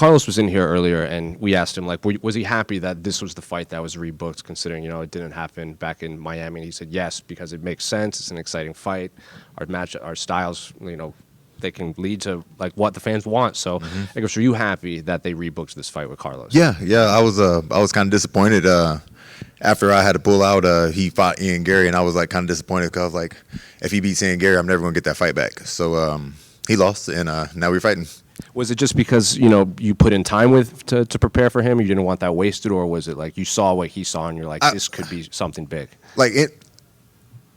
Carlos was in here earlier, and we asked him, like, was he happy that this was the fight that was rebooked, considering, it didn't happen back in Miami? And he said yes, because it makes sense. It's an exciting fight. Our styles, they can lead to like what the fans want. So, I guess, were you happy that they rebooked this fight with Carlos? Yeah. I was kind of disappointed. After I had to pull out, he fought Ian Gary, and I was like kind of disappointed because I was like, if he beats Ian Gary, I'm never gonna get that fight back. So he lost, and now we're fighting. Was it just because you put in time to prepare for him? You didn't want that wasted, or was it like you saw what he saw and you're like, this could be something big? Like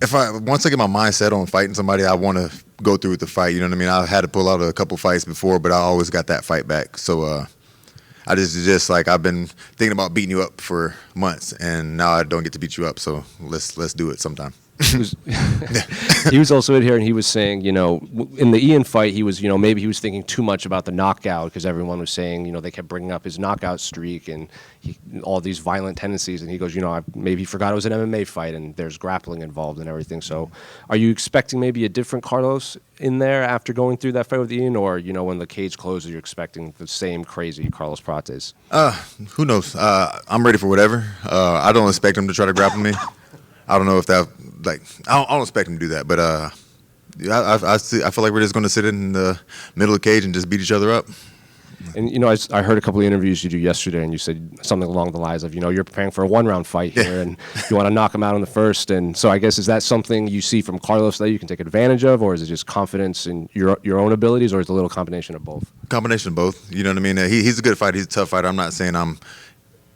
once I get my mindset on fighting somebody, I want to go through with the fight. You know what I mean? I had to pull out a couple fights before, but I always got that fight back. So I just like I've been thinking about beating you up for months, and now I don't get to beat you up. So let's do it sometime. He was also in here, and he was saying, in the Ian fight, he was, maybe he was thinking too much about the knockout because everyone was saying, they kept bringing up his knockout streak and all these violent tendencies. And he goes, maybe he forgot it was an MMA fight and there's grappling involved and everything. So are you expecting maybe a different Carlos in there after going through that fight with Ian? Or, when the cage closes, you're expecting the same crazy Carlos Prates? Who knows? I'm ready for whatever. I don't expect him to try to grapple me. I don't know if that, I don't expect him to do that, but I feel like we're just going to sit in the middle of the cage and just beat each other up. And, I heard a couple of interviews you do yesterday, and you said something along the lines of, you're preparing for a one-round fight here, and you want to knock him out in the first. And so I guess, is that something you see from Carlos that you can take advantage of, or is it just confidence in your own abilities, or is it a little combination of both? Combination of both. You know what I mean? He's a good fighter. He's a tough fighter. I'm not saying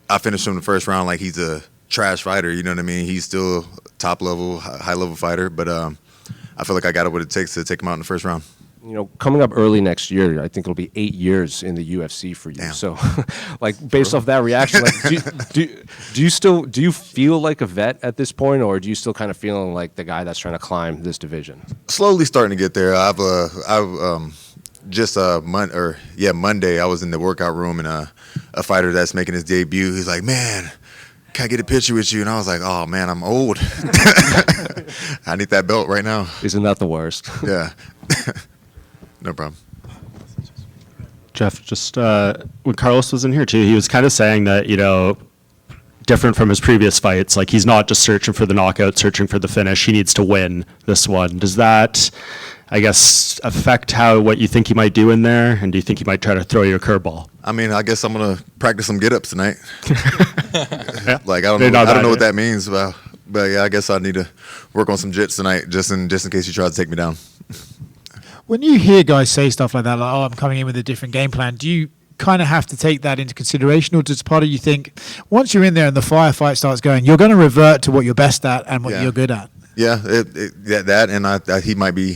I finished him in the first round like he's a trash fighter. You know what I mean? He's still top level, high level fighter, but I feel like I got what it takes to take him out in the first round. Coming up early next year, I think it'll be 8 years in the UFC for you. Damn. So, based off that reaction, do you feel like a vet at this point, or do you still kind of feeling like the guy that's trying to climb this division? Slowly starting to get there. Monday I was in the workout room, and a fighter that's making his debut, he's like, man, can I get a picture with you? And I was like, oh, man, I'm old. I need that belt right now. Isn't that the worst? Yeah. No problem. Geoff, just when Carlos was in here, too, he was kind of saying that, different from his previous fights, like he's not just searching for the knockout, searching for the finish. He needs to win this one. Does that, I guess, affect what you think he might do in there? And do you think he might try to throw you a curveball? I mean, I guess I'm going to practice some get-ups tonight. Yeah. I don't know what that means. But yeah, I guess I need to work on some jits tonight just in case he tries to take me down. When you hear guys say stuff like that, like, oh, I'm coming in with a different game plan, do you kind of have to take that into consideration, or does part of you think once you're in there and the firefight starts going, you're going to revert to what you're best at and what you're good at? Yeah, that, and he might be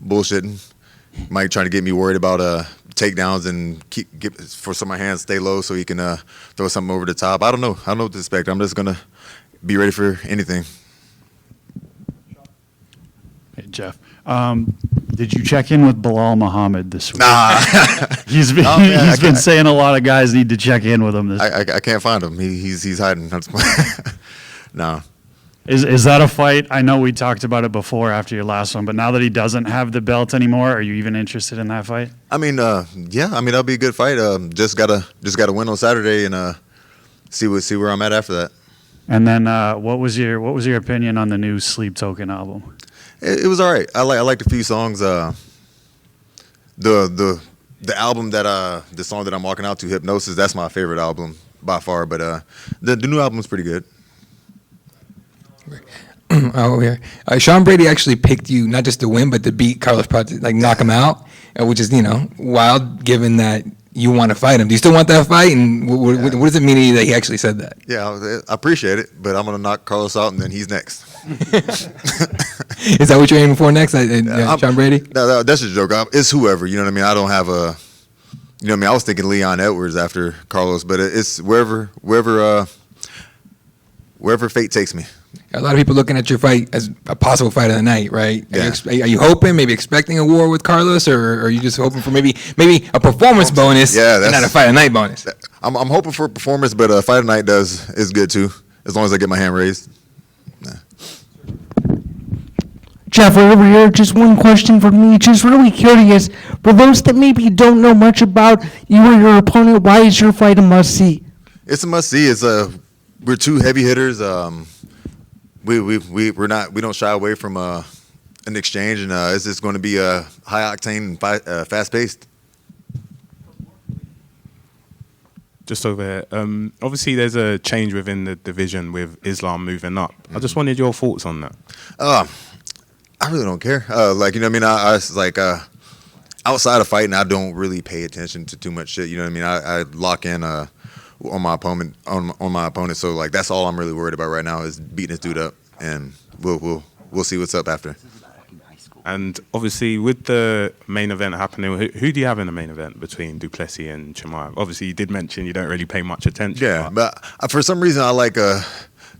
bullshitting. Might try to get me worried about takedowns and for some of my hands stay low so he can throw something over the top. I don't know what to expect. I'm just going to be ready for anything. Hey, Geoff. Did you check in with Bal Muhammad this week? Nah. he's been saying a lot of guys need to check in with him this week. I can't find him. He's hiding. No. Is that a fight? I know we talked about it before after your last one, but now that he doesn't have the belt anymore, are you even interested in that fight? I mean, yeah. I mean, that'll be a good fight. Just gotta win on Saturday and see where I'm at after that. And then, what was your opinion on the new Sleep Token album? It was all right. I liked a few songs. The album the song that I'm walking out to, Hypnosis, that's my favorite album by far. But the new album's pretty good. Oh, yeah. Sean Brady actually picked you not just to win, but to beat Carlos Prates, like knock him out, which is wild given that you want to fight him. Do you still want that fight? And what does it mean to you that he actually said that? Yeah, I appreciate it, but I'm gonna knock Carlos out and then he's next. Is that what you're aiming for next, Sean Brady? No, that's a joke. It's whoever. You know what I mean? I don't have a. You know what I mean? I was thinking Leon Edwards after Carlos, but it's wherever fate takes me. A lot of people looking at your fight as a possible fight of the night, right? Yeah. Are you hoping, maybe expecting a war with Carlos, or are you just hoping for maybe a performance bonus, and not a fight of the night bonus? I'm hoping for a performance, but a fight of the night is good too, as long as I get my hand raised. Nah. Geoff, right over here. Just one question for me. Just really curious. For those that maybe don't know much about you or your opponent, why is your fight a must-see? It's a must see. We're two heavy hitters. We don't shy away from an exchange, and it's just going to be high octane and fast paced. Just over here. Obviously, there's a change within the division with Islam moving up. I just wanted your thoughts on that. I really don't care. Like, you know what I mean? I it's like outside of fighting, I don't really pay attention to too much shit. You know what I mean? I lock in on my opponent. So like that's all I'm really worried about right now is beating this dude up, and we'll see what's up after. And obviously, with the main event happening, who do you have in the main event between Duplessis and Chimaev? Obviously, you did mention you don't really pay much attention. Yeah, but for some reason, I like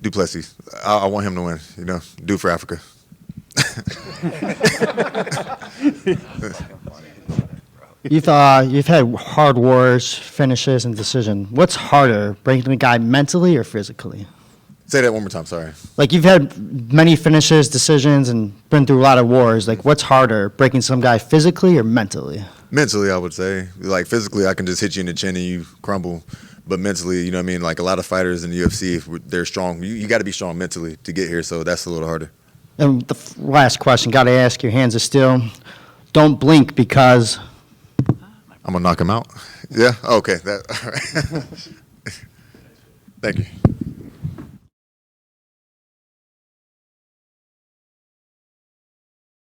Duplessis. I want him to win. You know, do for Africa. You've had hard wars, finishes, and decision. What's harder, breaking the guy mentally or physically? Say that one more time. Sorry. Like you've had many finishes, decisions, and been through a lot of wars. Like what's harder, breaking some guy physically or mentally? Mentally, I would say. Like physically, I can just hit you in the chin and you crumble. But mentally, you know what I mean? Like a lot of fighters in the UFC, if they're strong. You got to be strong mentally to get here. So that's a little harder. And the last question, got to ask, your hands are still. Don't blink because. I'm gonna knock him out. Yeah. Okay. That. All right. Thank you.